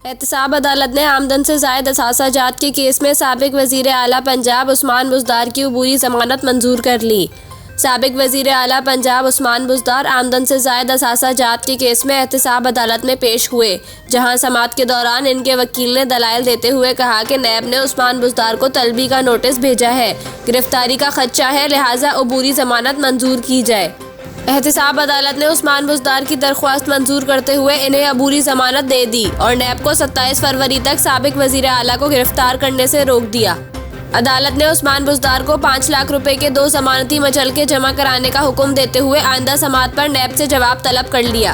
एहतसाब अदालत ने आमदन से ज़ायद असासा जात के केस में साबिक वज़ीर आला पंजाब उस्मान बुज़दार की अबूरी ज़मानत मंजूर कर ली। साबिक वज़ीर आला पंजाब उस्मान बुज़दार आमदन से ज़ायद असासा जात के केस में एहतसाब अदालत में पेश हुए, जहां समाअत के दौरान इनके वकील ने दलाइल देते हुए कहा कि नैब ने उस्मान बुज़दार को तलबी का नोटिस भेजा है, गिरफ्तारी का खदशा है, लिहाजा अबूरी ज़मानत मंजूर की जाए। एहतसाब अदालत ने उस्मान बुज़दार की दरख्वास्त मंजूर करते हुए इन्हें अबूरी ज़मानत दे दी और नैब को 27 फरवरी तक साबिक वज़ीर आला को गिरफ्तार करने से रोक दिया। अदालत ने उस्मान बुज़दार को 5 लाख रुपए के 2 ज़मानती मचलके जमा कराने का हुक्म देते हुए आइंदा समाअत पर नैब से जवाब तलब कर लिया।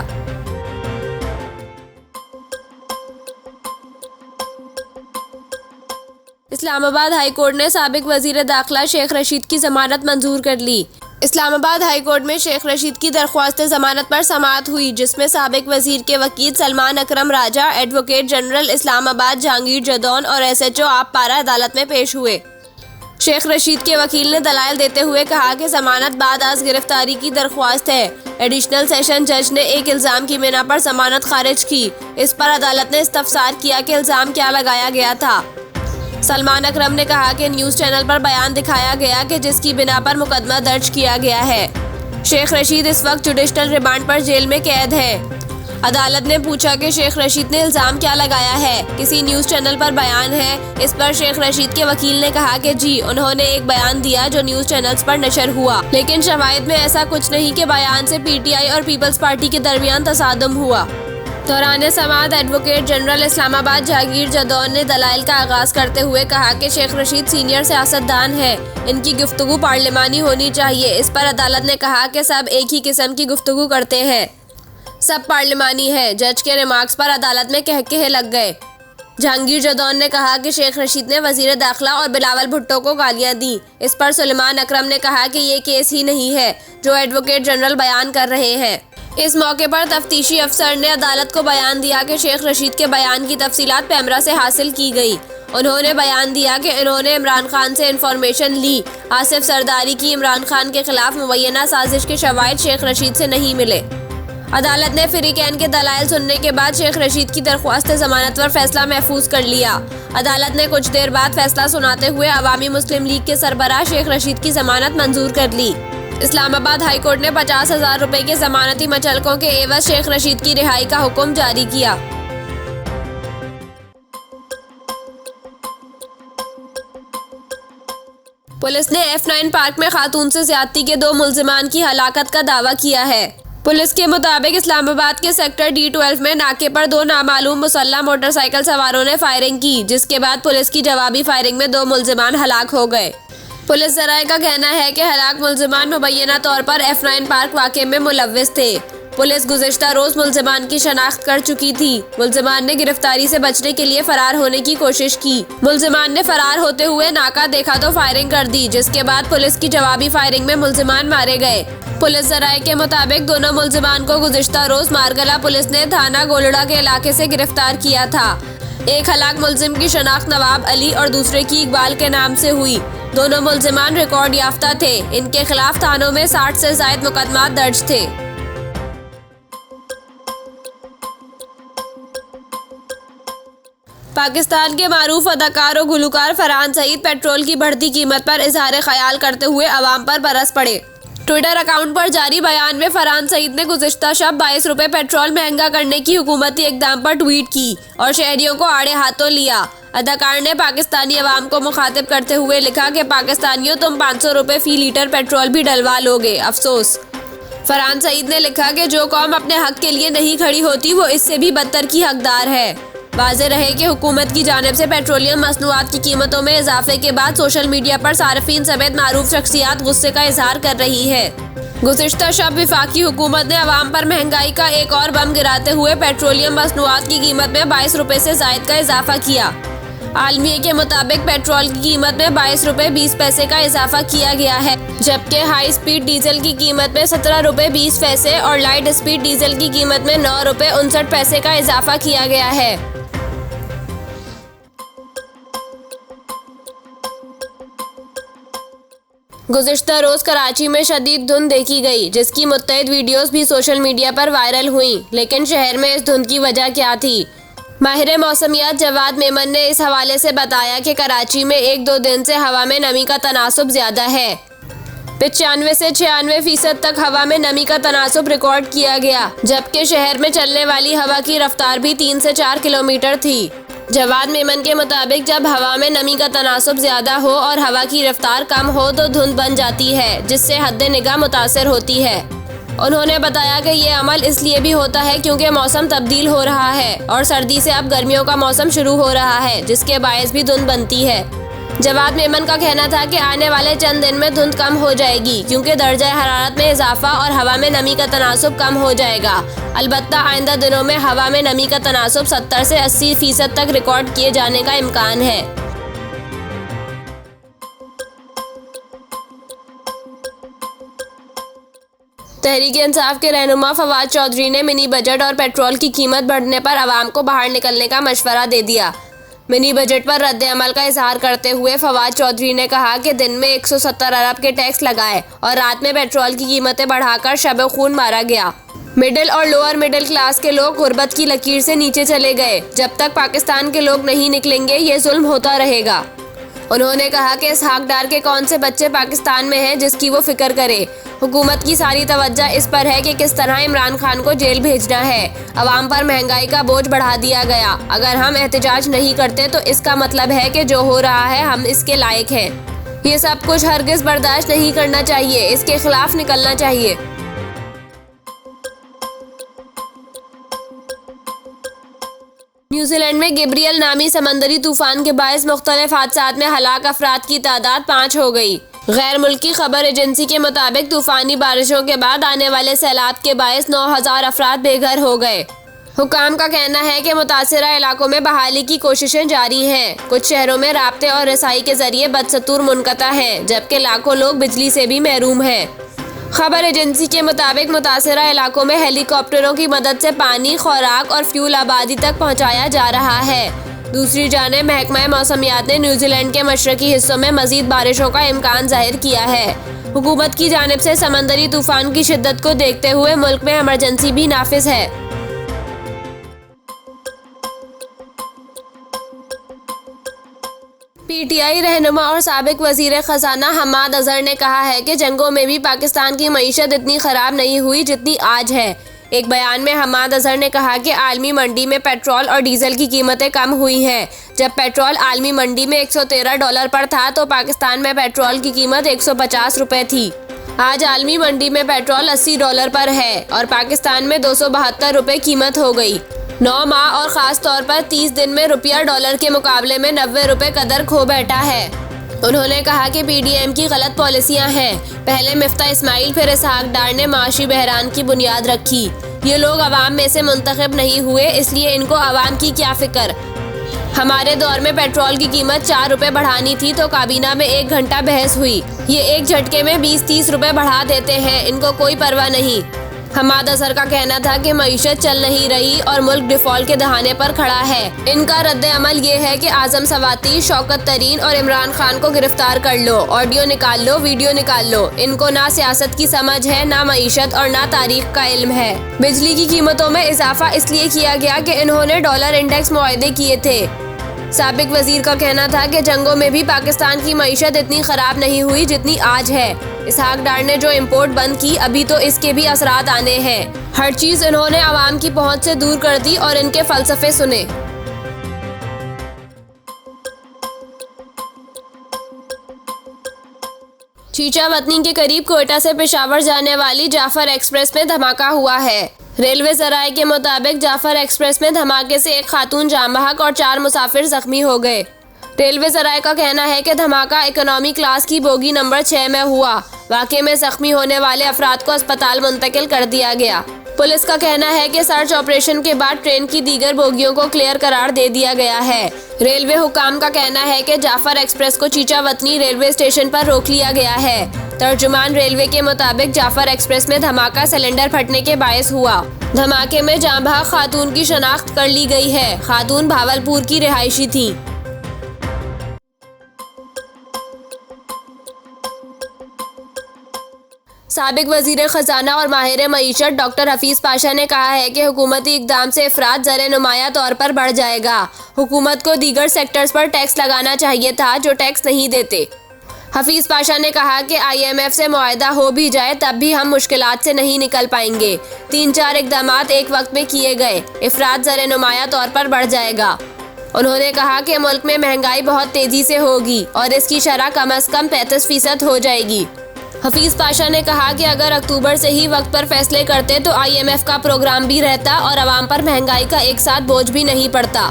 इस्लामाबाद हाई कोर्ट ने साबिक वज़ीर दाखिला शेख रशीद की ज़मानत मंजूर कर ली। इस्लामाबाद हाई कोर्ट में शेख रशीद की दरख्वास्त ज़मानत पर समाअत हुई, जिसमें साबिक वज़ीर के वकील सलमान अकरम राजा, एडवोकेट जनरल इस्लामाबाद जहांगीर जदौन और SHO आप पारा अदालत में पेश हुए। शेख रशीद के वकील ने दलाइल देते हुए कहा कि ज़मानत बाद आज गिरफ्तारी की दरख्वास्त है। एडिशनल सेशन जज ने एक इल्ज़ाम की बिना पर ज़मानत खारिज की। इस पर अदालत ने इस्तफसार किया कि इल्ज़ाम क्या लगाया गया था। सलमान अकरम ने कहा कि न्यूज़ चैनल पर बयान दिखाया गया कि जिसकी बिना पर मुकदमा दर्ज किया गया है। शेख रशीद इस वक्त जुडिशनल रिमांड पर जेल में कैद है। अदालत ने पूछा कि शेख रशीद ने इल्ज़ाम क्या लगाया है, किसी न्यूज़ चैनल पर बयान है। इस पर शेख रशीद के वकील ने कहा कि जी, उन्होंने एक बयान दिया जो न्यूज़ चैनल्स पर नशर हुआ, लेकिन शवाहिद में ऐसा कुछ नहीं कि बयान से PTI और पीपल्स पार्टी के दरमियान तसादुम हुआ। दौरान समाअत एडवोकेट जनरल इस्लामाबाद जहांगीर जदौन ने दलाइल का आगाज़ करते हुए कहा कि शेख रशीद सीनियर सियासतदान है, इनकी गुफ्तगू पार्लिमानी होनी चाहिए। इस पर अदालत ने कहा कि सब एक ही किस्म की गुफ्तगू करते हैं, सब पार्लिमानी है। जज के रिमार्क्स पर अदालत में कहकहे लग गए। जहांगीर जदौन ने कहा कि शेख रशीद ने वज़ीर दाखिला और बिलावल भुट्टो को गालियां दी। इस पर सलमान अकरम ने कहा कि ये केस ही नहीं है जो एडवोकेट जनरल बयान कर रहे हैं। इस मौके पर तफ्तीशी अफसर ने अदालत को बयान दिया कि शेख रशीद के बयान की तफसीलात पैमरा से हासिल की गई। उन्होंने बयान दिया कि इन्होंने इमरान खान से इंफॉर्मेशन ली। आसिफ सरदारी की इमरान खान के खिलाफ मुबैना साजिश के शवाहिद शेख रशीद से नहीं मिले। अदालत ने फ्रीकैन के दलाइल सुनने के बाद शेख रशीद की दरख्वास्त ज़मानत पर फैसला महफूज कर लिया। अदालत ने कुछ देर बाद फैसला सुनाते हुए अवामी मुस्लिम लीग के सरबराह शेख रशीद की ज़मानत मंजूर कर ली। इस्लामाबाद हाई कोर्ट ने 50,000 रुपए के ज़मानती मचलकों के एवज शेख रशीद की रिहाई का हुक्म जारी किया। पुलिस ने F9 पार्क में खातून से ज्यादती के 2 मुल्जिमान की हलाकत का दावा किया है। पुलिस के मुताबिक इस्लामाबाद के सेक्टर D12 में नाके पर 2 नामालूम मुसल्लह मोटरसाइकिल सवारों ने फायरिंग की, जिसके बाद पुलिस की जवाबी फायरिंग में 2 मुल्जिमान हलाक हो गए। पुलिस ज़राए का कहना है कि हलाक मुल्जिमान मुबैना तौर पर F9 पार्क वाक़े में मुलव्विस थे। पुलिस गुज़िश्ता रोज़ मुल्जिमान की शनाख्त कर चुकी थी। मुल्जिमान ने गिरफ्तारी से बचने के लिए फरार होने की कोशिश की। मुल्जिमान ने फरार होते हुए नाका देखा तो फायरिंग कर दी, जिसके बाद पुलिस की जवाबी फायरिंग में मुल्जिमान मारे गए। पुलिस ज़राए के मुताबिक दोनों मुल्जिमान को गुज़िश्ता रोज़ मारगला पुलिस ने थाना गोलड़ा के इलाके से गिरफ्तार किया था। एक हलाक मुल्जिम की शनाख्त नवाब अली और दूसरे की इकबाल के नाम से हुई। दोनों मुल्जिमान रिकॉर्ड याफ्ता थे। इनके खिलाफ थानों में 60 से ज़ायद मुकदमा दर्ज थे। पाकिस्तान के मारूफ अदाकार और गुलकार फरहान सईद पेट्रोल की बढ़ती कीमत पर इजहार ख्याल करते हुए अवाम पर बरस पड़े। ट्विटर अकाउंट पर जारी बयान में फरहान सईद ने गुज़िश्ता शब 22 रुपए पेट्रोल महंगा करने की हुकूमती इक़दाम पर ट्वीट की और शहरियों को आड़े हाथों लिया। अदाकार ने पाकिस्तानी अवाम को मुखातिब करते हुए लिखा कि पाकिस्तानियों, तुम 500 रुपए फ़ी लीटर पेट्रोल भी डलवा लोगे, अफसोस। फरहान सईद ने लिखा कि जो कौम अपने हक के लिए नहीं खड़ी होती वो इससे भी बदतर की हकदार है। वाज़ेह रहे कि हुकूमत की जानिब से पेट्रोलियम मसनूआत की कीमतों में इजाफे के बाद सोशल मीडिया पर सार्फिन समेत मारूफ शख्सियात गुस्से का इजहार कर रही है। गुज़िश्ता शब वफाकी हुकूमत ने अवाम पर महंगाई का एक और बम गिराते हुए पेट्रोलियम मसनूआत की कीमत में 22 रुपए से ज़ायद का इजाफा किया। आलमी के मुताबिक पेट्रोल की कीमत में 22 रुपए 20 पैसे का इजाफा किया गया है, जबकि हाई स्पीड डीजल की कीमत में 17 रुपए 20 पैसे और लाइट स्पीड डीजल की कीमत में 9 रुपए 59 पैसे का इजाफा किया गया है। गुज़िश्ता रोज़ कराची में शदीद धुंध देखी गई, जिसकी मुत्तहिद वीडियोस भी सोशल मीडिया पर वायरल हुई, लेकिन शहर में इस धुंध की वजह क्या थी? माहिर मौसमियात जवाद मेमन ने इस हवाले से बताया कि कराची में 1-2 दिन से हवा में नमी का तनासुब ज़्यादा है। 95 से 96% तक हवा में नमी का तनासुब रिकॉर्ड किया गया, जबकि शहर में चलने वाली हवा की रफ्तार भी 3 से 4 किलोमीटर थी। जवाद मेमन के मुताबिक जब हवा में नमी का तनासुब ज़्यादा हो और हवा की रफ्तार कम हो तो धुंध बन जाती है, जिससे हद निगाह मुतासर होती है। उन्होंने बताया कि ये अमल इसलिए भी होता है क्योंकि मौसम तब्दील हो रहा है और सर्दी से अब गर्मियों का मौसम शुरू हो रहा है, जिसके बायस भी धुंध बनती है। जवाद मेमन का कहना था कि आने वाले चंद दिन में धुंध कम हो जाएगी क्योंकि दर्जा हरारत में इजाफा और हवा में नमी का तनासुब कम हो जाएगा। अलबत्ता आइंदा दिनों में हवा में नमी का तनासुब 70 से 80% तक रिकॉर्ड किए जाने का इम्कान है। तहरीक-ए-इंसाफ के रहनुमा फवाद चौधरी ने मिनी बजट और पेट्रोल की कीमत बढ़ने पर आवाम को बाहर निकलने का मशवरा दे दिया। मिनी बजट पर रद्द अमल का इजहार करते हुए फवाद चौधरी ने कहा कि दिन में 170 अरब के टैक्स लगाए और रात में पेट्रोल की कीमतें बढ़ाकर शब खून मारा गया। मिडिल और लोअर मिडिल क्लास के लोग गुर्बत की लकीर से नीचे चले गए। जब तक पाकिस्तान के लोग नहीं निकलेंगे ये जुल्म होता रहेगा। उन्होंने कहा कि इसहाक डार के कौन से बच्चे पाकिस्तान में हैं जिसकी वो फिक्र करे। हुकूमत की सारी तवज्जो इस पर है कि किस तरह इमरान खान को जेल भेजना है। अवाम पर महंगाई का बोझ बढ़ा दिया गया। अगर हम एहतजाज नहीं करते तो इसका मतलब है कि जो हो रहा है हम इसके लायक हैं। ये सब कुछ हरगिज़ बर्दाश्त नहीं करना चाहिए, इसके खिलाफ निकलना चाहिए। न्यूजीलैंड में गैब्रियल नामी समंदरी तूफान के बायस मुख्तलिफ हादसात में हलाक अफराद की तादाद 5 हो गई। गैर मुल्की खबर एजेंसी के मुताबिक तूफानी बारिशों के बाद आने वाले सैलाब के बायस 9000 अफराद बेघर हो गए। हुकाम का कहना है कि मुतासिरा इलाकों में बहाली की कोशिशें जारी हैं। कुछ शहरों में राब्ते और रसाई के जरिए बदस्तूर मुनक़ता है, जबकि लाखों लोग बिजली से भी महरूम हैं। खबर एजेंसी के मुताबिक मुतासिरा इलाकों में हेलीकॉप्टरों की मदद से पानी, खुराक और फ्यूल आबादी तक पहुँचाया जा रहा है। दूसरी जानिब महकमा मौसमियात ने न्यूजीलैंड के मशरकी हिस्सों में मजीद बारिशों का इम्कान जाहिर किया है। हुकूमत की जानिब से समंदरी तूफान की शिद्दत को देखते हुए मुल्क में इमरजेंसी भी नाफिज है। पीटीआई रहनुमा और साबिक वजीर खजाना हमाद अजहर ने कहा है कि जंगों में भी पाकिस्तान की मईशत इतनी ख़राब नहीं हुई जितनी आज है। एक बयान में हमाद अजहर ने कहा कि आलमी मंडी में पेट्रोल और डीजल की कीमतें कम हुई हैं। जब पेट्रोल आलमी मंडी में $113 पर था तो पाकिस्तान में पेट्रोल की कीमत 150 रुपये थी। आज आलमी मंडी में पेट्रोल $80 पर है और पाकिस्तान में 272 रुपये कीमत हो गई। 9 माह और ख़ास तौर पर 30 दिन में रुपया डॉलर के मुकाबले में 90 रुपये कदर खो बैठा है। उन्होंने कहा कि पीडीएम की गलत पॉलिसियां हैं। पहले मिफ्ता इस्माइल फिर इसहाक डार ने माशी बहरान की बुनियाद रखी। ये लोग अवाम में से मुंतखब नहीं हुए, इसलिए इनको अवाम की क्या फिक्र। हमारे दौर में पेट्रोल की कीमत 4 रुपये बढ़ानी थी तो काबीना में 1 घंटा बहस हुई। ये एक झटके में 20-30 रुपये बढ़ा देते हैं, इनको कोई परवाह नहीं। हमाद अजहर का कहना था कि मईशत चल नहीं रही और मुल्क डिफॉल्ट के दहाने पर खड़ा है। इनका रद्द अमल ये है कि आजम सवाती, शौकत तरीन और इमरान खान को गिरफ्तार कर लो, ऑडियो निकाल लो, वीडियो निकाल लो। इनको ना सियासत की समझ है, ना मईशत और ना तारीख का इल्म है। बिजली की कीमतों में इजाफा इसलिए किया गया कि इन्होंने डॉलर इंडेक्स मुआहदे किए थे। साबिक वजीर का कहना था कि जंगों में भी पाकिस्तान की मईशत इतनी ख़राब नहीं हुई जितनी आज है। इसहाक डार ने जो इम्पोर्ट बंद की, अभी तो इसके भी असरात आने हैं। हर चीज़ इन्होंने आवाम की पहुंच से दूर कर दी और इनके फ़लसफ़े सुने। चीचा वतनी के करीब कोयटा से पेशावर जाने वाली जाफर एक्सप्रेस में धमाका हुआ है। रेलवे ज़राए के मुताबिक जाफर एक्सप्रेस में धमाके से एक खातून जान बहक और 4 मुसाफिर जख्मी हो गए। रेलवे ज़राए का कहना है कि धमाका इकोनॉमी क्लास की बोगी नंबर 6 में हुआ। वाक़े में जख्मी होने वाले अफराद को अस्पताल मुंतकिल कर दिया गया। पुलिस का कहना है कि सर्च ऑपरेशन के बाद ट्रेन की दीगर बोगियों को क्लियर करार दे दिया गया है। रेलवे हुकाम का कहना है कि जाफर एक्सप्रेस को चीचा वतनी रेलवे स्टेशन पर रोक लिया गया है। तर्जुमान रेलवे के मुताबिक जाफर एक्सप्रेस में धमाका सिलेंडर फटने के बायस हुआ। धमाके में जान बहक खातून की शनाख्त कर ली गई है। खातून भावलपुर की रिहायशी थी। साबिक वजीर खजाना और माहिर मईशत डॉक्टर हफीज पाशा ने कहा है कि हुकूमती इकदाम से अफराद ज़र नुमाया तौर पर बढ़ जाएगा। हुकूमत को दीगर सेक्टर्स पर टैक्स लगाना चाहिए था जो टैक्स नहीं देते। हफीज पाशा ने कहा कि IMF से मुआहदा हो भी जाए तब भी हम मुश्किलात से नहीं निकल पाएंगे। 3-4 इकदामात एक वक्त में किए गए, अफराद ज़र नुमाया तौर पर बढ़ जाएगा। उन्होंने कहा कि मुल्क में महंगाई बहुत तेज़ी से होगी और इसकी शरह कम अज़ कम 35% हो जाएगी। हफीज पाशा ने कहा कि अगर अक्टूबर से ही वक्त पर फैसले करते तो IMF का प्रोग्राम भी रहता और आवाम पर महंगाई का एक साथ बोझ भी नहीं पड़ता।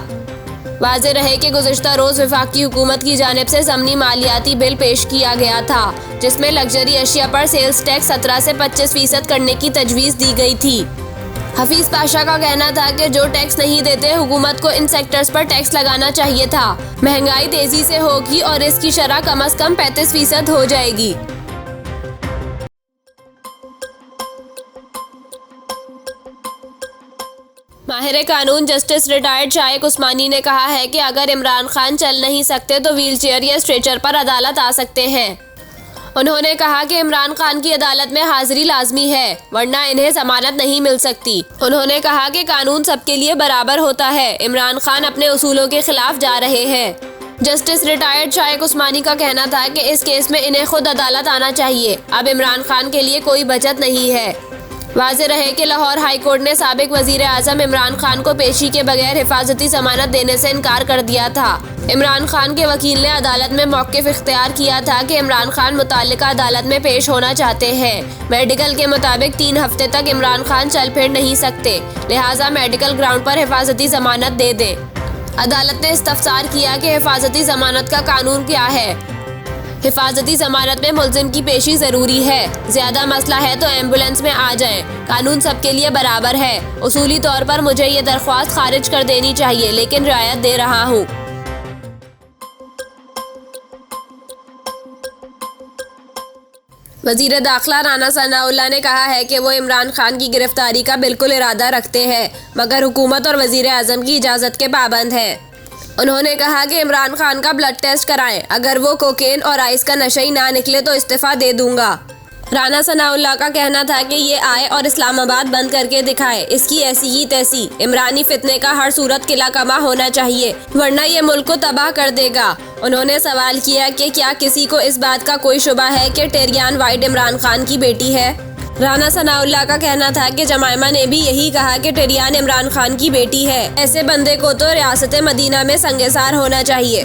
वाज़ेह रहे कि गुज़िश्ता रोज़ वफाकी हुकूमत की जानिब से ज़मनी मालियाती बिल पेश किया गया था जिसमें लग्जरी अशिया पर सेल्स टैक्स 17 से 25% करने की तजवीज़ दी गई थी। हफीज पाशा का कहना था कि जो टैक्स नहीं देते हुकूमत को इन सेक्टर्स पर टैक्स लगाना चाहिए था। महंगाई तेज़ी से होगी और इसकी शरह कम अज़ कम 35% हो जाएगी। माहिर कानून जस्टिस रिटायर्ड शाइक उस्मानी ने कहा है कि अगर इमरान खान चल नहीं सकते तो व्हीलचेयर या स्ट्रेचर पर अदालत आ सकते हैं। उन्होंने कहा कि इमरान खान की अदालत में हाजिरी लाजमी है वरना इन्हें जमानत नहीं मिल सकती। उन्होंने कहा कि कानून सबके लिए बराबर होता है। इमरान खान अपने उसूलों के खिलाफ जा रहे हैं। जस्टिस रिटायर्ड शाइक उस्मानी का कहना था कि इस केस में इन्हें खुद अदालत आना चाहिए। अब इमरान खान के लिए कोई बचत नहीं है। वाज़ेह रहे कि लाहौर हाई कोर्ट ने साबिक वजीर आज़म इमरान खान को पेशी के बगैर हिफाजती जमानत देने से इनकार कर दिया था। इमरान खान के वकील ने अदालत में मौक़िफ़ इख्तियार किया था कि इमरान खान मुताल्लिका अदालत में पेश होना चाहते हैं। मेडिकल के मुताबिक 3 हफ्ते तक इमरान खान चल फिर नहीं सकते, लिहाजा मेडिकल ग्राउंड पर हिफाजती जमानत दे दें। अदालत ने इस्तफसार किया कि हिफाजती जमानत का कानून क्या है। हिफाजती जमानत में मुल्जिम की पेशी ज़रूरी है। ज़्यादा मसला है तो एम्बुलेंस में आ जाएं। कानून सबके लिए बराबर है। उसूली तौर पर मुझे ये दरख्वास्त खारिज कर देनी चाहिए लेकिन रियायत दे रहा हूँ। वज़ीर दाखिला राना सनाउल्लाह ने कहा है कि वो इमरान खान की गिरफ्तारी का बिल्कुल इरादा रखते हैं मगर हुकूमत और वज़ीर आज़म की इजाज़त के पाबंद हैं। उन्होंने कहा कि इमरान खान का ब्लड टेस्ट कराएं। अगर वो कोकेन और आइस का नशा ही ना निकले तो इस्तीफ़ा दे दूंगा। राना सनाउल्लाह का कहना था कि ये आए और इस्लामाबाद बंद करके दिखाए। इसकी ऐसी ही तैसी इमरानी फितने का हर सूरत किला कमा होना चाहिए वरना ये मुल्क को तबाह कर देगा। उन्होंने सवाल किया कि क्या किसी को इस बात का कोई शुबा है कि टेरियान वाइड इमरान खान की बेटी है। राना सनाउल्लाह का कहना था कि जमाइमा ने भी यही कहा कि टेरियान इमरान खान की बेटी है। ऐसे बंदे को तो रियासत मदीना में संगेसार होना चाहिए।